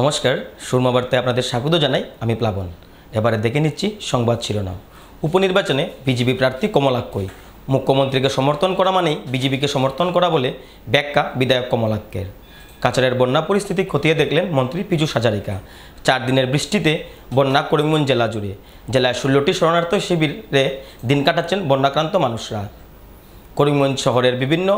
নমস্কার, সুরমা বার্তায় আপনাদের স্বাগত জানাই। আমি প্লাবন। এবারে দেখে নিচ্ছি সংবাদ শিরোনাম। উপনির্বাচনে বিজেপি প্রার্থী কমলাক্ষই। মুখ্যমন্ত্রীকে সমর্থন করা মানেই বিজেপিকে সমর্থন করা বলে ব্যাখ্যা বিধায়ক কমলাক্ষের। কাছাড়ের বন্যা পরিস্থিতি খতিয়ে দেখলেন মন্ত্রী পীযূষ হাজারিকা। 4 দিনের বৃষ্টিতে বন্যা করিমগঞ্জ জেলা জুড়ে। জেলায় 16টি শরণার্থী শিবিরে দিন কাটাচ্ছেন বন্যাক্রান্ত মানুষরা। করিমগঞ্জ শহরের বিভিন্ন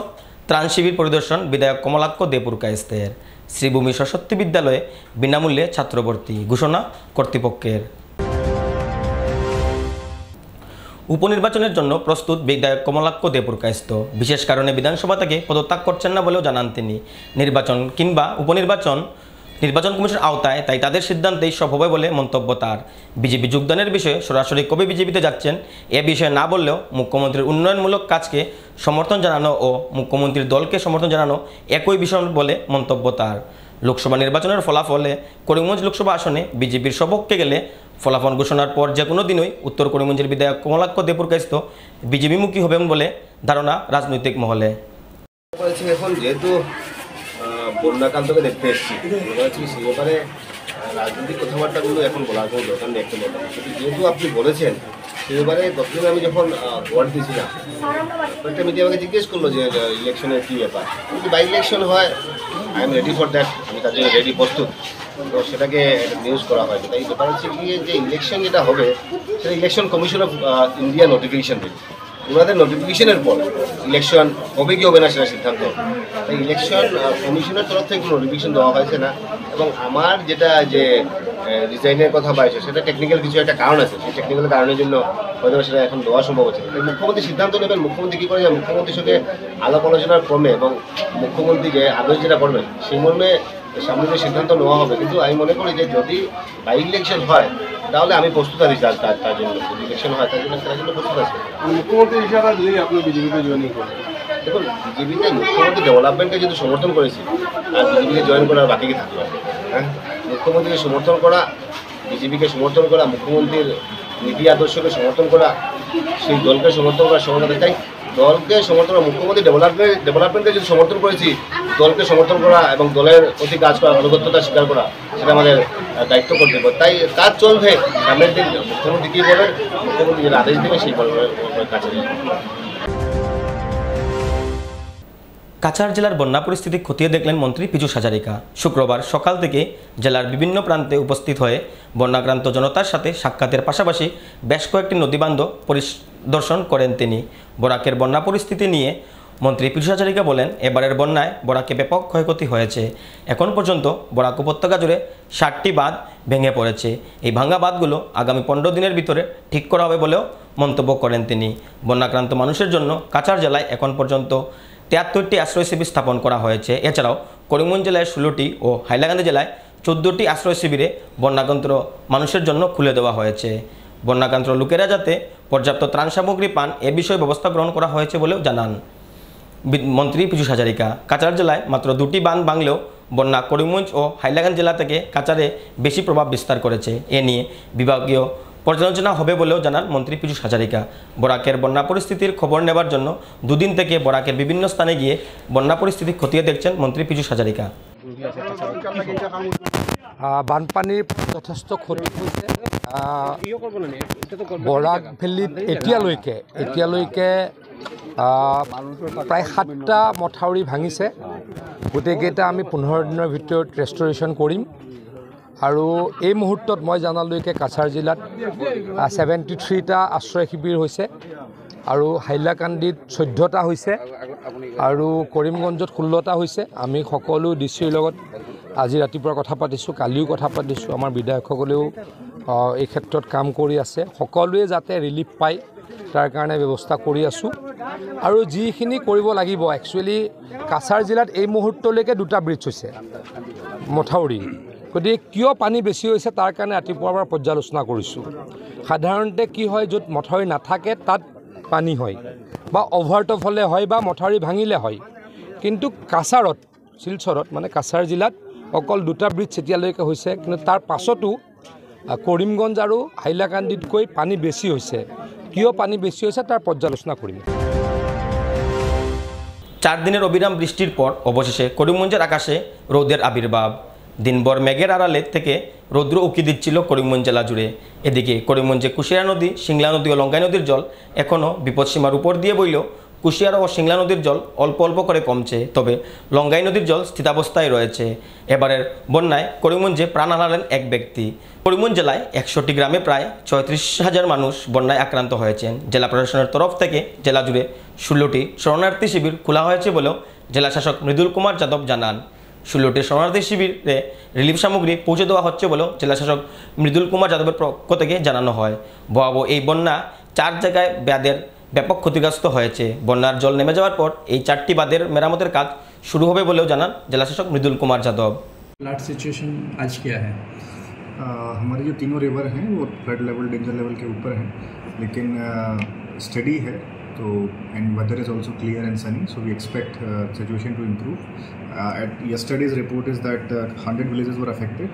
ত্রাণ শিবির পরিদর্শন বিধায়ক কমলাক্ষ দেপুরকায়েস্তের। শ্রীভূমি সরস্বতী বিদ্যালয়ে বিনামূল্যে ছাত্রভর্তি ঘোষণা কর্তৃপক্ষের। উপনির্বাচনের জন্য প্রস্তুত বিধায়ক কমলাক্ষ দেপুরকায়েস্ত। বিশেষ কারণে বিধানসভা থেকে পদত্যাগ করছেন না বলেও জানান তিনি। নির্বাচন কিংবা নির্বাচন কমিশনের আওতায়, তাই তাদের সিদ্ধান্তেই সব হবে বলে মন্তব্য তার। বিজেপি যোগদানের বিষয়ে সরাসরি কবে বিজেপিতে যাচ্ছেন এ বিষয়ে না বললেও মুখ্যমন্ত্রীর উন্নয়নমূলক কাজকে সমর্থন জানানো ও মুখ্যমন্ত্রীর দলকে সমর্থন জানানো একই বিষয় বলে মন্তব্য তার। লোকসভা নির্বাচনের ফলাফলে করিমগঞ্জ লোকসভা আসনে বিজেপির সপক্ষে গেলে ফলাফল ঘোষণার পর যে কোনো দিনই উত্তর করিমগঞ্জের বিধায়ক কমলাক্ষ দেপুরকায়েস্ত বিজেপিমুখী হবেন বলে ধারণা রাজনৈতিক মহলে। এখন যেহেতু বন্যাকান্তকে দেখতে এসেছি, সেই ব্যাপারে রাজনৈতিক কথাবার্তাগুলো এখন বলার কোনো দরকার নেই। একটা ব্যাপার যেহেতু আপনি বলেছেন, সেই ব্যাপারে গতদিন আমি যখন ভোট দিয়েছিলাম, একটা মিডিয়া আমাকে জিজ্ঞেস করলো যে ইলেকশনের কী ব্যাপার। যদি বাই ইলেকশন হয়, I am ready for that, আমি তার জন্য রেডি প্রস্তুত। তো সেটাকে নিউজ করা হয়। তাই ব্যাপার হচ্ছে কি, যে ইলেকশন যেটা হবে সেটা election commission of India notification দেবে। ওনাদের নোটিফিকেশনের পর ইলেকশন হবে কি হবে না সেটা সিদ্ধান্ত। তাই ইলেকশন কমিশনের তরফ থেকে কোনো নোটিফিকেশন দেওয়া হয়েছে না। এবং আমার যেটা যে ডিজাইনের কথা পাইছে, সেটা টেকনিক্যাল কিছু একটা কারণ আছে। সেই টেকনিক্যাল কারণের জন্য হয়তো সেটা এখন দেওয়া সম্ভব হচ্ছে। তাই মুখ্যমন্ত্রী সিদ্ধান্ত নেবেন। মুখ্যমন্ত্রী কী করে যায়, মুখ্যমন্ত্রীর সঙ্গে আলাপ আলোচনার ক্রমে এবং মুখ্যমন্ত্রী যে আদেশ যেটা করবেন সেই মর্মে সামনে যে সিদ্ধান্ত নেওয়া হবে। কিন্তু আমি মনে করি যে যদি বাই ইলেকশন হয় তাহলে আমি প্রস্তুত আছি তার জন্য। যদি ইলেকশন হয় তার জন্য প্রস্তুত আছি। মুখ্যমন্ত্রী হিসাবে যদি আপনি বিজেপিতে জয়েনিং করেন, দেখুন, বিজেপিতে মুখ্যমন্ত্রী ডেভেলপমেন্টকে যদি সমর্থন করেছি, আর বিজেপিকে জয়েন করার বাকি কি থাকলো? হ্যাঁ, মুখ্যমন্ত্রীকে সমর্থন করা, বিজেপিকে সমর্থন করা, মুখ্যমন্ত্রীর নীতি আদর্শকে সমর্থন করা, সেই দলকে সমর্থন করার সমর্থন। তাই দলকে সমর্থন করা, মুখ্যমন্ত্রী ডেভেলপমেন্টকে যদি সমর্থন করেছি, দলকে সমর্থন করা এবং দলের প্রতি কাজ করা, আনুগত্যতা স্বীকার করা, সেটা আমাদের দায়িত্ব কর্তব্য। তাই কাজ চলবে। সামনের দিন মুখ্যমন্ত্রী কী বলেন, মুখ্যমন্ত্রী যেটা আদেশ দেবে সেই কাজ চলবে। কাছাড় জেলার বন্যা পরিস্থিতি খতিয়ে দেখলেন মন্ত্রী পীযূষ হাজারিকা। শুক্রবার সকাল থেকে জেলার বিভিন্ন প্রান্তে উপস্থিত হয়ে বন্যাক্রান্ত জনতার সাথে সাক্ষাতের পাশাপাশি বেশ কয়েকটি নদীবান্ধ পরিদর্শন করেন তিনি। বরাকের বন্যা পরিস্থিতি নিয়ে মন্ত্রী পীযূষ হাজারিকা বলেন, এবারের বন্যায় বরাকে ব্যাপক ক্ষয়ক্ষতি হয়েছে। এখন পর্যন্ত বরাক উপত্যকা জুড়ে 60টি বাঁধ ভেঙে পড়েছে। এই ভাঙা বাঁধগুলো আগামী 15 দিনের ভিতরে ঠিক করা হবে বলেও মন্তব্য করেন তিনি। বন্যাক্রান্ত মানুষের জন্য কাছাড় জেলায় এখন পর্যন্ত 73টি আশ্রয় শিবির স্থাপন করা হয়েছে। এছাড়াও করিমগঞ্জ জেলায় 16টি ও হাইলাকান্দি জেলায় 14টি আশ্রয় শিবিরে বন্যাক্রান্ত মানুষের জন্য খুলে দেওয়া হয়েছে। বন্যাক্রান্ত লোকেরা যাতে পর্যাপ্ত ত্রাণ সামগ্রী পান এ বিষয়ে ব্যবস্থা গ্রহণ করা হয়েছে বলেও জানান মন্ত্রী পীযূষ হাজারিকা। কাছাড় জেলায় মাত্র 2টি বাঁধ ভাঙলেও বন্যা করিমগঞ্জ ও হাইলাকান্দি জেলা থেকে কাছাড়ে বেশি প্রভাব বিস্তার করেছে। এ নিয়ে বিভাগীয় পর্যালোচনা হবে বলেও জানান মন্ত্রী পীযূষ হাজারিকা। বরাকের বন্যা পরিস্থিতির খবর নেবার জন্য দুদিন থেকে বরাকের বিভিন্ন স্থানে গিয়ে বন্যা পরিস্থিতি খতিয়ে দেখছেন মন্ত্রী পীযূষ হাজারিকা। বানপানীৰ যথেষ্ট ক্ষতি হৈছে। বৰাক ভেলীত এতিয়ালৈকে প্ৰায় 7টা মথাউৰি ভাঙিছে। গোটেইকেইটা আমি 15 দিনৰ ভিতৰত ৰেষ্টৰেশ্যন কৰিম। আৰু এই মুহূৰ্তত মই জানালৈকে কাছাৰ জিলাত 73টা আশ্ৰয় শিবিৰ হৈছে আৰু হাইলাকান্দিত 14টা হৈছে আৰু কৰিমগঞ্জত 16টা হৈছে। আমি সকলো ডিচিৰ লগত আজি ৰাতিপুৱা কথা পাতিছোঁ, কালিও কথা পাতিছোঁ। আমাৰ বিধায়কসকলেও এই ক্ষেত্ৰত কাম কৰি আছে। সকলোৱে যাতে ৰিলিফ পায় তাৰ কাৰণে ব্যৱস্থা কৰি আছোঁ। আৰু যিখিনি কৰিব লাগিব, একচুৱেলি কাছাৰ জিলাত এই মুহূৰ্তলৈকে 2টা ব্ৰিজ হৈছে, মথাউৰি। গতিকে কিয় পানী বেছি হৈছে তাৰ কাৰণে ৰাতিপুৱাৰ পৰা পৰ্যালোচনা কৰিছোঁ। সাধাৰণতে কি হয়, য'ত মথাউৰি নাথাকে তাত পানী হয়, বা অভাৰটপ হ'লে হয়, বা মথাউৰি ভাঙিলে হয়। কিন্তু কাছাৰত, শিলচৰত মানে কাছাৰ জিলাত অকল 2টা ব্ৰিজ এতিয়ালৈকে হৈছে। কিন্তু তাৰ পাছতো কৰিমগঞ্জ আৰু হাইলাকান্দিতকৈ পানী বেছি হৈছে। কিয় পানী বেছি হৈছে তাৰ পৰ্যালোচনা কৰিম। 4 দিনের অবিরাম বৃষ্টির পর অবশেষে করিমগঞ্জের আকাশে রোদের আবির্ভাব। দিনভর মেঘের আড়ালে থেকে রৌদ্র উকি দিচ্ছিল করিমগঞ্জ জেলা জুড়ে। এদিকে করিমগঞ্জে কুশিয়ারা নদী, সিংলা নদী ও লঙ্গাই নদীর জল এখনও বিপদসীমার উপর দিয়ে বইলেও কুশিয়ারা ও সিংলা নদীর জল অল্প অল্প করে কমছে, তবে লঙ্গাই নদীর জল স্থিতাবস্থায় রয়েছে। এবারের বন্যায় করিমগঞ্জে প্রাণ হারালেন এক ব্যক্তি। করিমগঞ্জ জেলায় 100টি গ্রামে প্রায় 36,000 মানুষ বন্যায় আক্রান্ত হয়েছেন। জেলা প্রশাসনের তরফ থেকে জেলা জুড়ে 16টি শরণার্থী শিবির খোলা হয়েছে বলেও জেলা শাসক মৃদুল কুমার যাদব জানান। 16টি শরণার্থী শিবিরে রিলিফ সামগ্রী পৌঁছে দেওয়া হচ্ছে বলেও জেলা শাসক মৃদুল কুমার যাদবের পক্ষ থেকে জানানো হয়। ভয়াবহ এই বন্যা 4 জায়গায় বাঁধের ব্যাপক ক্ষতিগ্রস্ত হয়েছে। বন্যার জল নেমে যাওয়ার পর এই 4টি বাঁধের মেরামতের কাজ শুরু হবে বলেও জানান জেলা শাসক মৃদুল কুমার যাদব। फ्लड सिचुएशन आज क्या है? हमारे जो तीनों रिवर हैं वो फ्लड लेवल, डेंजर लेवल के ऊपर हैं, लेकिन स्टडी है तो and weather is also clear and sunny, so we expect situation to improve. At yesterday's report is that 100 villages were affected,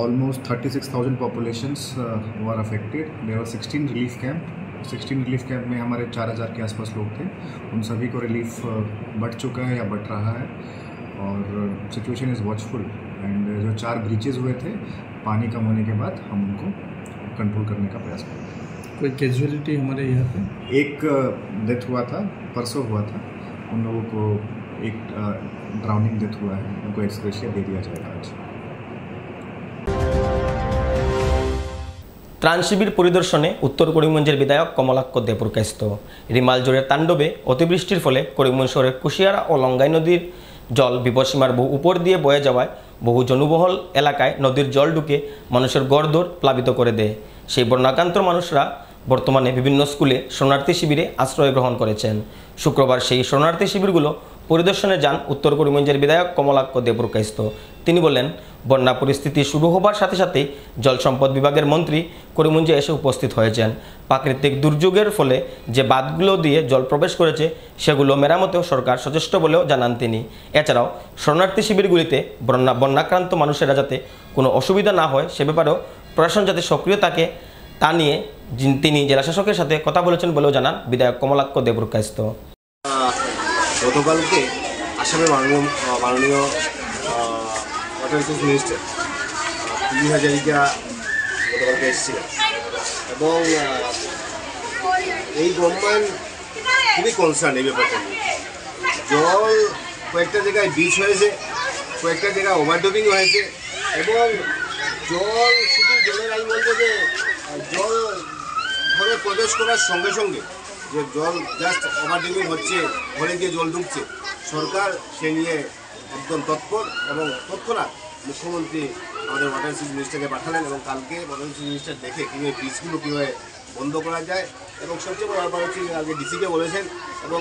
almost 36,000 populations were affected. There were 16 relief camp में हमारे 4,000 के आसपास लोग थे. उन सभी को रिलीफ बढ़ चुका है या बढ़ रहा है और सिचुएशन इज़ वॉचफुल. एंड जो 4 ब्रीचेज हुए थे, पानी कम होने के बाद हम उनको कंट्रोल करने का प्रयास करें. कोई कैजुअलिटी हमारे यहाँ पे? एक डेथ हुआ था, परसों हुआ था. उन लोगों को एक ड्राउनिंग डेथ हुआ है, उनको एक्सग्रेशिया दे दिया जाएगा आज. ত্রাণ শিবির পরিদর্শনে উত্তর করিমগঞ্জের বিধায়ক কমলাক্ষ দেপুরকাস্ত। রিমাল জোরের তাণ্ডবে অতিবৃষ্টির ফলে করিমগঞ্জ শহরের কুশিয়ারা ও লঙ্গাই নদীর জল বিপদসীমার বহু উপর দিয়ে বয়ে যাওয়ায় বহু জনবহুল এলাকায় নদীর জল ঢুকে মানুষের গড়দর প্লাবিত করে দেয়। সেই বন্যাক্রান্ত মানুষরা বর্তমানে বিভিন্ন স্কুলে শরণার্থী শিবিরে আশ্রয় গ্রহণ করেছেন। শুক্রবার সেই শরণার্থী শিবিরগুলো পরিদর্শনে যান উত্তর করিমগঞ্জের বিধায়ক কমলাক্ষ দেপুরকাস্ত। তিনি বলেন, বন্যা পরিস্থিতি শুরু হবার সাথে সাথেই জল সম্পদ বিভাগের মন্ত্রী করিমগঞ্জে এসে উপস্থিত হয়েছেন। প্রাকৃতিক দুর্যোগের ফলে যে বাঁধগুলো দিয়ে জল প্রবেশ করেছে সেগুলো মেরামতেও সরকার সচেষ্ট বলেও জানান তিনি। এছাড়াও শরণার্থী শিবিরগুলিতে বন্যাক্রান্ত মানুষেরা যাতে কোনো অসুবিধা না হয় সে ব্যাপারেও প্রশাসন যাতে সক্রিয় থাকে তা নিয়ে তিনি জেলা শাসকের সাথে কথা বলেছেন বলেও জানান বিধায়ক কমলাক্ষ দেপুরকাস্ত। গতকালকে আসামের মাননীয় ওয়াটার রিসোর্স মিনিস্টার পিজু হাজারিকা গতকালকে এসেছিলেন এবং এই গভর্নমেন্ট খুবই কনসার্ন এই ব্যাপারটা নিয়ে। জল কয়েকটা জায়গায় বিচ হয়েছে, কয়েকটা জায়গায় ওভারডোপিং হয়েছে এবং জল শুধু জলের আমি বলবো যে জল ঘরে প্রবেশ করার সঙ্গে সঙ্গে যে জল জাস্ট ওভারডোপিং হচ্ছে, ঘরে গিয়ে জল ঢুকছে, সরকার সে নিয়ে একদম তৎপর এবং তৎক্ষণাৎ মুখ্যমন্ত্রী আমাদের ওয়াটার রিসোর্স মিনিস্টারকে পাঠালেন এবং কালকে ওয়াটার রিসোর্স মিনিস্টার দেখে কীভাবে ব্রিজগুলো কীভাবে বন্ধ করা যায় এবং সবচেয়ে বড় ব্যাপার হচ্ছে আগে ডিসিকে বলেছেন এবং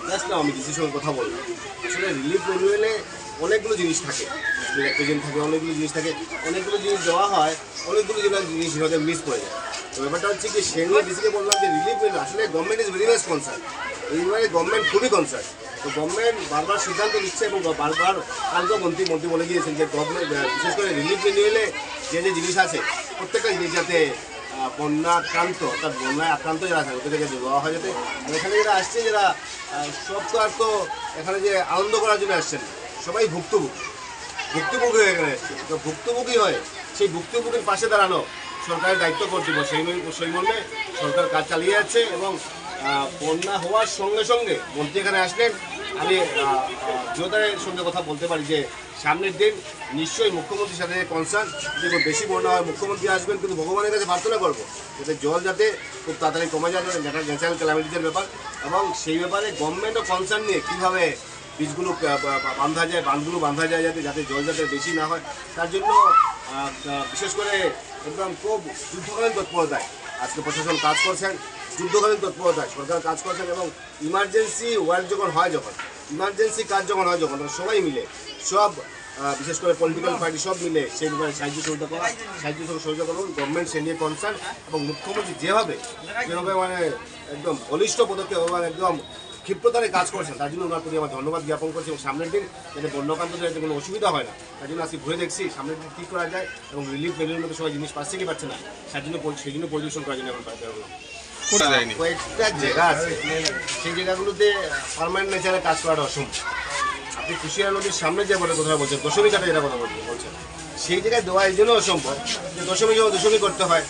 জাস্ট না আমি ডিসির সঙ্গে কথা বললাম। আসলে রিলিফ ম্যানুয়ালে অনেকগুলো জিনিস থাকে, প্রেজেন্ট থাকে, অনেকগুলো জিনিস থাকে, অনেকগুলো জিনিস দেওয়া হয়, অনেকগুলো জিনিস হয়তো মিস করে যায়। তো ব্যাপারটা হচ্ছে কি সে নিয়ে ডিসিকে বললাম যে রিলিফ ম্যানুয়াল আসলে government is very much concern, এইভাবে গভর্নমেন্ট খুবই কনসার্ন। তো গভর্নমেন্ট বারবার সিদ্ধান্ত নিচ্ছে এবং বারবার কালকেও মন্ত্রী বলে গিয়েছেন যে গভর্নমেন্ট বিশেষ করে রিলিফ ম্যানুয়ালে যে যে জিনিস আছে প্রত্যেকটা জিনিস যাতে বন্যাক্রান্ত অর্থাৎ বন্যায় আক্রান্ত যারা আছে ওদেরকে দেওয়া হয় যাতে। এখানে যারা আসছে যারা সব তো আর তো এখানে যে আনন্দ করার জন্য আসছেন, সবাই ভুক্তভোগী হয়ে এখানে এসছে। তো ভুক্তভোগী হয় সেই ভুক্তভোগীর পাশে দাঁড়ানো সরকারের দায়িত্ব কর্তব্য, সেই মর্মে সরকার কাজ চালিয়ে যাচ্ছে এবং বন্যা হওয়ার সঙ্গে সঙ্গে মন্ত্রী এখানে আসলেন। আমি দৃঢ়তার সঙ্গে কথা বলতে পারি যে সামনের দিন নিশ্চয়ই মুখ্যমন্ত্রীর সাথে কনসার্ন যে বেশি বন্যা হয় মুখ্যমন্ত্রী আসবেন, কিন্তু ভগবানের কাছে প্রার্থনা করবো যাতে জল যাতে খুব তাড়াতাড়ি কমে যায়, ন্যাচারাল ক্যালামিটিসের ব্যাপার এবং সেই ব্যাপারে গভর্নমেন্টও কনসার্ন নিয়ে কীভাবে বীজগুলো বাঁধগুলো বাঁধা যায় যাতে জল যাতে বেশি না হয় তার জন্য বিশেষ করে একদম খুব যুদ্ধকালীন তৎপরতায় আজকে প্রশাসন কাজ করছেন, যুদ্ধকালীন তৎপরতায় সরকার কাজ করছেন এবং ইমার্জেন্সি ওয়ার্ক ইমার্জেন্সি কাজ যখন হয় সবাই মিলে সব বিশেষ করে পলিটিক্যাল পার্টি সব মিলে সেই ব্যাপারে সাহায্য সহযোগিতা করুন। গভর্নমেন্ট সে নিয়ে কনসার্ন এবং মুখ্যমন্ত্রী যেভাবে মানে একদম বলিষ্ঠ পদক্ষেপ এবং একদম ক্ষিপ্রতারে কাজ করছেন তার জন্য ওনার প্রতি আমার ধন্যবাদ জ্ঞাপন করছি এবং সামনের দিন যাতে বন্যকান্তদের যাতে কোনো অসুবিধা হয় না তার জন্য আজকে ঘুরে দেখছি সামনের দিন কী করা যায় এবং রিলিফ ভ্যালির মধ্যে সবাই জিনিস পাচ্ছে কি পাচ্ছে না সেই জন্য পরিদর্শন করার জন্য এখন কয়েকটা জায়গা আছে সেই জায়গাগুলোতে পার্মানেন্ট নেচারে কাজ করাটা অসম্ভব। যে কুশিয়ারা নদীর সামনে যে বলে কথা বলছেন দশমী কাটা যেটা কথা বলছেন সেই জায়গায় দেওয়া এই জন্য অসম্ভব যে দশমী করতে হয়।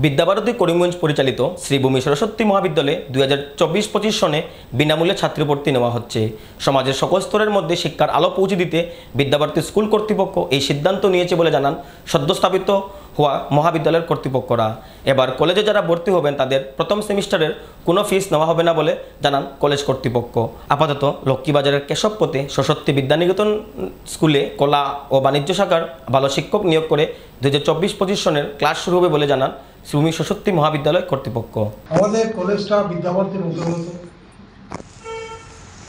বিদ্যাভারতী করিমগঞ্জ পরিচালিত শ্রীভূমি সরস্বতী মহাবিদ্যালয়ে 2024-25 সনে বিনামূল্যে ছাত্রী ভর্তি নেওয়া হচ্ছে। সমাজের সকল স্তরের মধ্যে শিক্ষার আলো পৌঁছে দিতে বিদ্যাভারতী স্কুল কর্তৃপক্ষ এই সিদ্ধান্ত নিয়েছে বলে জানান সদ্যস্থাপিত হওয়া মহাবিদ্যালয়ের কর্তৃপক্ষরা। এবার কলেজে যারা ভর্তি হবেন তাদের প্রথম সেমিস্টারের কোনো ফিস নেওয়া হবে না বলে জানান কলেজ কর্তৃপক্ষ। আপাতত লক্ষ্মীবাজারের কেশবপথে সরস্বতী বিদ্যানিকেতন স্কুলে কলা ও বাণিজ্য শাখার ভালো শিক্ষক নিয়োগ করে 2024-25 সনের ক্লাস শুরু হবে বলে জানান শ্রীভূমি সরস্বতী মহাবিদ্যালয় কর্তৃপক্ষ। আমাদের কলেজটা বিদ্যাভারতীর অন্তর্গত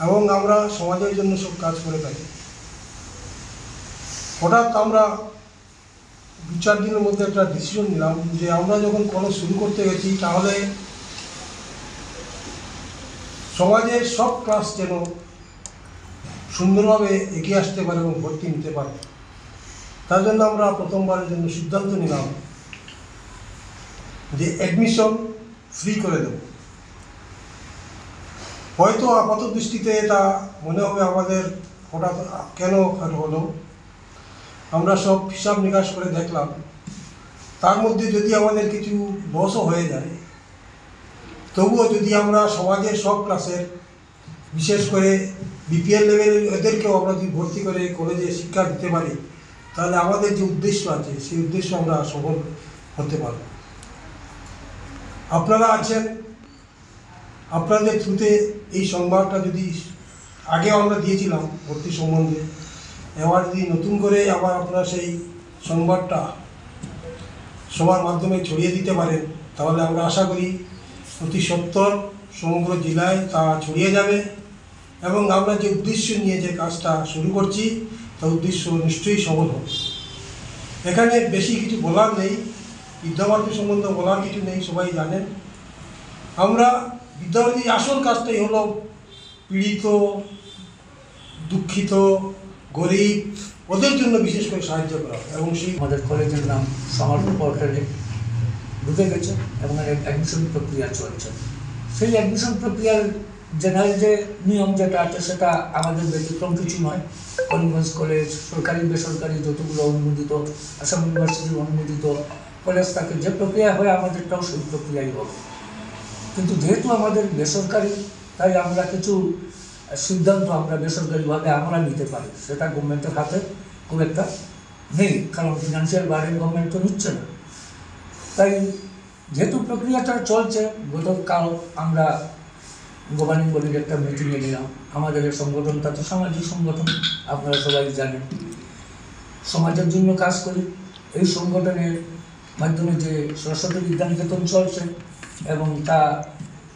এবং আমরা সমাজের জন্য সব কাজ করে থাকি। হঠাৎ আমরা 2-4 দিনের মধ্যে একটা ডিসিশন নিলাম যে আমরা যখন কলেজ শুরু করতে গেছি তাহলে সমাজের সব ক্লাস যেন সুন্দরভাবে এগিয়ে আসতে পারে এবং ভর্তি নিতে পারে। তার জন্য আমরা প্রথমবারের জন্য সিদ্ধান্ত নিলাম যে অ্যাডমিশন ফ্রি করে দেব। হয়তো আপাত দৃষ্টিতে এটা মনে হবে আমাদের হঠাৎ কেন হলো, আমরা সব হিসাব নিকাশ করে দেখলাম তার মধ্যে যদি আমাদের কিছু লসও হয়ে যায় তবুও যদি আমরা সমাজের সব ক্লাসের বিশেষ করে বিপিএল লেভেলের এদেরকেও আমরা যদি ভর্তি করে কলেজে শিক্ষা দিতে পারি তাহলে আমাদের যে উদ্দেশ্য আছে সেই উদ্দেশ্য আমরা সফল হতে পারব। আপনারা আছেন, আপনাদের থ্রুতে এই সংবাদটা যদি আগেও আমরা দিয়েছিলাম ভর্তি সম্বন্ধে, এবার যদি নতুন করে আবার আপনারা সেই সংবাদটা সবার মাধ্যমে ছড়িয়ে দিতে পারেন তাহলে আমরা আশা করি অতি সত্বর সমগ্র জেলায় তা ছড়িয়ে যাবে এবং আমরা যে উদ্দেশ্য নিয়ে যে কাজটা শুরু করছি তার উদ্দেশ্য নিশ্চয়ই সফল হবে। এখানে বেশি কিছু বলার নেই, বিদ্যাভারতী সম্বন্ধে বলার কিছু নেই, সবাই জানেন। আমরা বিদ্যাভারতীর আসল কাজটাই হলো পীড়িত, দুঃখিত, গরিব ওদের জন্য বিশেষ করে সাহায্য করা এবং সেই আমাদের কলেজের নাম সমাজ পোর্টালে ঢুকে গেছে এবং অ্যাডমিশন প্রক্রিয়া চলছে। সেই অ্যাডমিশন প্রক্রিয়ার জেনারেল যে নিয়ম যেটা আছে সেটা আমাদের ব্যতিক্রম কিছু নয়। করিমগঞ্জ কলেজ সরকারি বেসরকারি যতগুলো অনুমোদিত আসাম ইউনিভার্সিটির অনুমোদিত কলেজ থাকে যে প্রক্রিয়া হয় আমাদেরটাও সেই প্রক্রিয়াই হবে। কিন্তু যেহেতু আমাদের বেসরকারি তাই আমরা কিছু সিদ্ধান্ত আমরা বেসরকারিভাবে আমরা নিতে পারি, সেটা গভর্নমেন্টের হাতে খুব একটা নেই, কারণ ফিনান্সিয়াল বার্ডেন গভর্নমেন্ট তো নিচ্ছে না। তাই যেহেতু প্রক্রিয়াটা চলছে, গতকাল আমরা গভর্নিং বডির একটা মিটিংয়ে নিলাম। আমাদের এই সংগঠনটা তো সামাজিক সংগঠন, আপনারা সবাই জানেন, সমাজের জন্য কাজ করি। এই সংগঠনের মাধ্যমে যে সরস্বতী বিদ্যানিকেতন চলছে এবং তা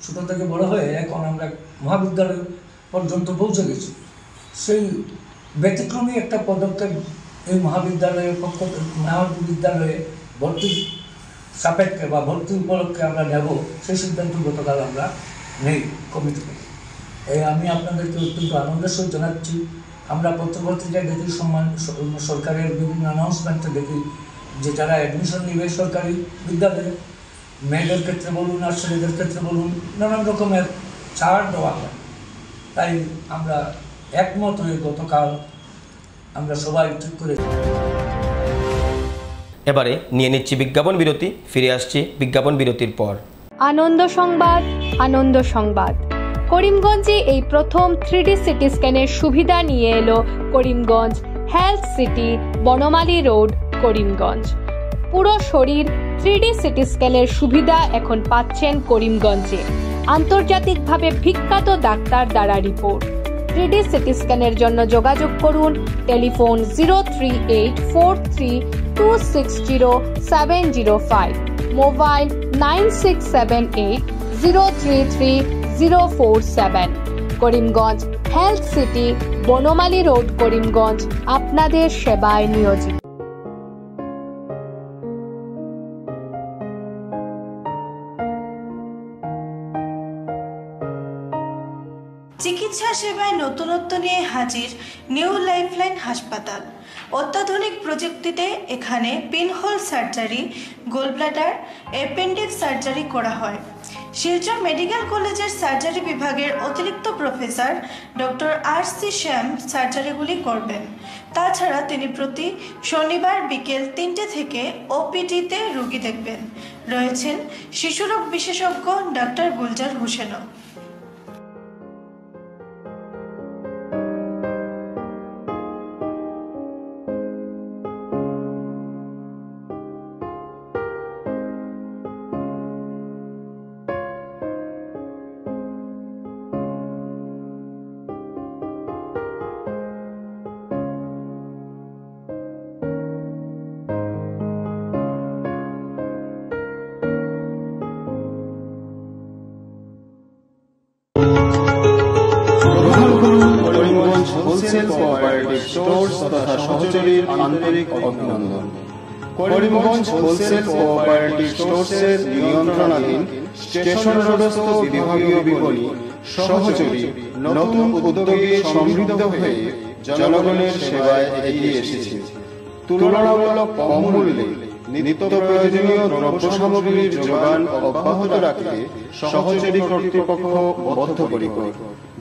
ছোটো থেকে বড় হয়ে এখন আমরা মহাবিদ্যালয় পর্যন্ত পৌঁছে গেছি, সেই ব্যতিক্রমী একটা পদক্ষেপ এই মহাবিদ্যালয়ের মহাবিদ্যালয়ে ভর্তি সাপেক্ষে বা ভর্তি উপলক্ষে আমরা নেব, সেই সিদ্ধান্ত গতকাল আমরা নেই কমিটি থেকে। আমি আপনাদেরকে অত্যন্ত আনন্দের সহিত জানাচ্ছি। আমরা পত্রপত্রিকায় দেখি, সরকারের বিভিন্ন অ্যানাউন্সমেন্টে দেখি যে যারা অ্যাডমিশন নেবে সরকারি বিদ্যালয়ে, মেয়েদের ক্ষেত্রে বলুন আর ছেলেদের ক্ষেত্রে বলুন, নানান রকমের ছাড় দেওয়া হয়। তাই আমরা একমত হয়ে গতকাল আমরা সবাই ঠিক করে এবারে নিয়ে নিচ্ছি বিজ্ঞাপন বিরতি, ফিরে আসছি বিজ্ঞাপন বিরতির পর। আনন্দ সংবাদ, আনন্দ সংবাদ। করিমগঞ্জে এই প্রথম 3D সিটি স্ক্যানের সুবিধা নিয়ে এলো Karimganj health city, Banamali road, Karimganj. পুরো শরীর 3D সিটি স্ক্যানের সুবিধা এখন পাচ্ছেন করিমগঞ্জে। আন্তর্জাতিকভাবে বিখ্যাত ডাক্তার দ্বারা রিপোর্ট। 3D সিটি স্ক্যানের জন্য যোগাযোগ করুন telephone 0384602600705, mobile 9678033047। Karimganj health city, Banamali road, Karimganj আপনাদের সেবায় নিয়োজিত। চিকিৎসা সেবায় নতুনত্ব নিয়ে হাজির নিউ লাইফলাইন হাসপাতাল। অত্যাধুনিক প্রযুক্তিতে এখানে pinhole surgery, gallbladder, appendix surgery করা হয়। শিলচর মেডিকেল কলেজের সার্জারি বিভাগের অতিরিক্ত প্রফেসর ডক্টর RC শ্যাম সার্জারিগুলি করবেন। তাছাড়া তিনি প্রতি শনিবার বিকেল 3টে থেকে OPD-তে রোগী দেখবেন। রয়েছেন শিশুরোগ বিশেষজ্ঞ ডাক্তার গুলজার হোসেনও। করিমগঞ্জ হোলসেল কোঅপারেটিভ স্টোর্স তথা সহচরীর আন্তরিক অভিনন্দন। করিমগঞ্জ হোলসেল কোঅপারেটিভ স্টোর্সের নিয়ন্ত্রণাধীন স্টেশন রোডস্থ বিভাগীয় বিপণী সহচরী নতুন উদ্যোগে সমৃদ্ধ হয়ে জনগণের সেবায় এগিয়ে এসেছে। তুলনামূলক কম মূল্যে নিত্য প্রয়োজনীয় দ্রব্য সামগ্রীর যোগান অব্যাহত রাখতে সহচরী কর্তৃপক্ষ বদ্ধপরিকর।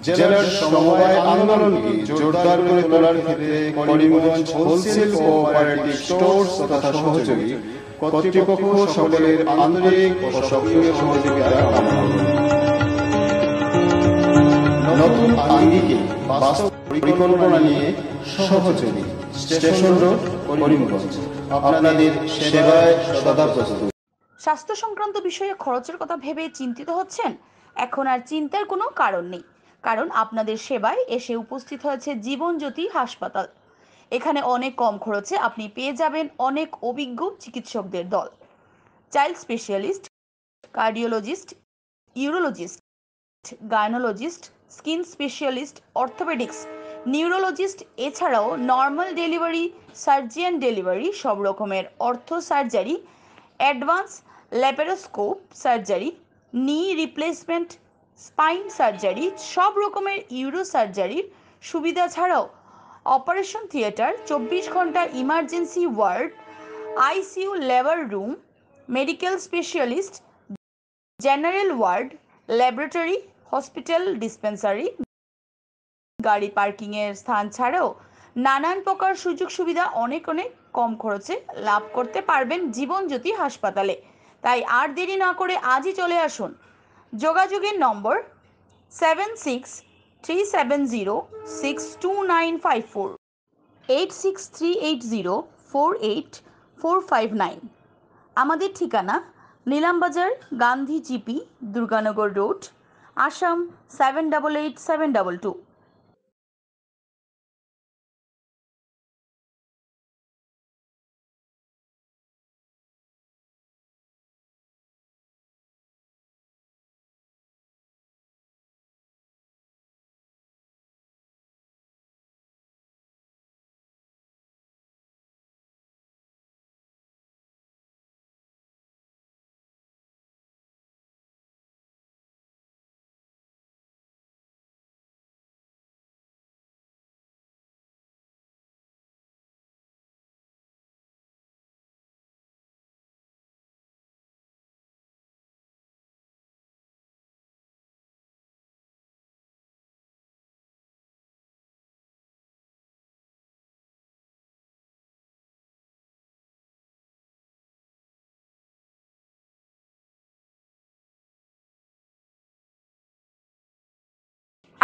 জেলার সমবায় আন্দোলনকে জোরদার করে তোলার ক্ষেত্রে করিমগঞ্জ হোলসেল কোঅপারেটিভ স্টোর্স তথা সহচরী কর্তৃপক্ষ সকলের আন্তরিক ও সক্রিয় সহযোগিতা কামনা করে। নতুন আঙ্গিকে বাস্তব পরিকল্পনা নিয়ে সহচরী স্টেশন রোড করিমগঞ্জ আপনাদের সেবায় সদা প্রস্তুত। স্বাস্থ্য সংক্রান্ত বিষয়ে খরচের কথা ভেবে চিন্তিত হচ্ছেন? এখন আর চিন্তার কোনো কারণ নেই, কারণ আপনাদের সেবায় এসে উপস্থিত হয়েছে জীবনজ্যোতি হাসপাতাল। এখানে অনেক কম খরচে আপনি পেয়ে যাবেন অনেক অভিজ্ঞ চিকিৎসকদের দল। Child specialist, cardiologist, urologist, gynaecologist, skin specialist, orthopaedics, neurologist, এছাড়াও নর্মাল ডেলিভারি, সার্জিয়ান ডেলিভারি, সব রকমের ortho surgery, advance laparoscope surgery, knee replacement, spine surgery, সব রকমের ইউরো সার্জারির সুবিধা ছাড়াও অপারেশন থিয়েটার, 24 ঘন্টা emergency ward, ICU labour room, medical specialist, general ward, laboratory, hospital dispensary, গাড়ি পার্কিংয়ের স্থান ছাড়াও নানান প্রকার সুযোগ সুবিধা অনেক কম খরচে লাভ করতে পারবেন জীবনজ্যোতি হাসপাতালে। তাই আর দেরি না করে আজই চলে আসুন। যোগাযোগের নম্বর 7637062954, 8638048459। আমাদের ঠিকানা নীলামবাজার, গান্ধী জিপি, দুর্গানগর রোড, আসাম 788722।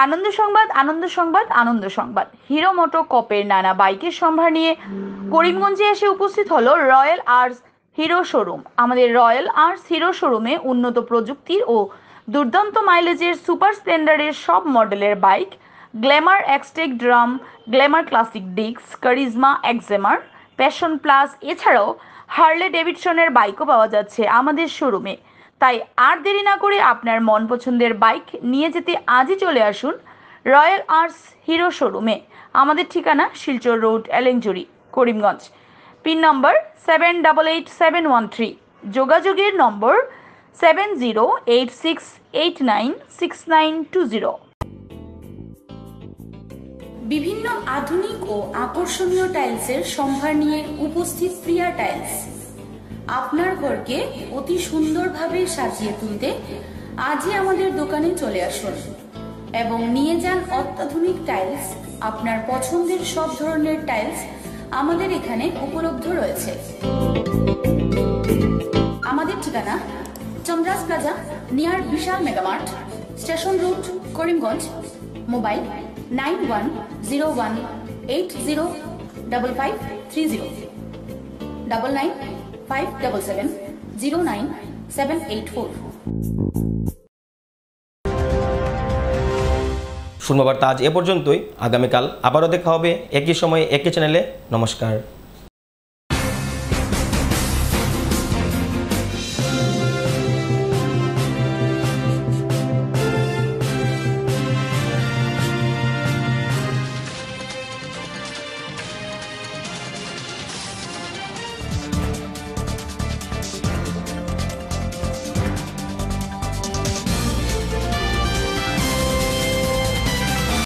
আনন্দ সংবাদ, আনন্দ সংবাদ, আনন্দ সংবাদ। হিরো মোটো কপের নানা বাইকের সম্ভার নিয়ে করিমগঞ্জে এসে উপস্থিত হলো রয়্যাল আর্টস হিরো শোরুম। আমাদের রয়্যাল আর্টস হিরো শোরুমে উন্নত প্রযুক্তির ও দুর্দান্ত মাইলেজের সুপার স্প্লেন্ডারের সব মডেলের bike, Glamour Xtec drum, Glamour classic ডিক্স, কারিজমা এক্সেমার, প্যাশন প্লাস, এছাড়াও হার্লে ডেভিডসনের বাইকও পাওয়া যাচ্ছে আমাদের শোরুমে। তাই আর দেরি না করে আপনার মন পছন্দের বাইক নিয়ে যেতে আজই চলে আসুন রয়্যাল আর্টস হিরো শোরুমে। আমাদের ঠিকানা শিলচর রোড, এলেংজুরি, করিমগঞ্জ। পিন নম্বর 788713। যোগাযোগের নম্বর 7086896920। বিভিন্ন আধুনিক ও আকর্ষণীয় টাইলসের সম্ভার নিয়ে উপস্থিত প্রিয়া টাইলস। আপনার ঘরকে অতি সুন্দরভাবে সাজিয়ে তুলতে আজই আমাদের দোকানে চলে আসুন এবং নিয়ে যান অত্যাধুনিক টাইলস। আপনার পছন্দের সব ধরনের টাইলস আমাদের এখানে উপলব্ধ রয়েছে। আমাদের ঠিকানা Chandras plaza near Vishal mega mart, station road, Karimganj. Mobile 9101805530 9957709784। শূন্যবার্তা আজ এ পর্যন্তই। আগামীকাল আবারও দেখা হবে একই সময়ে একই চ্যানেলে। নমস্কার।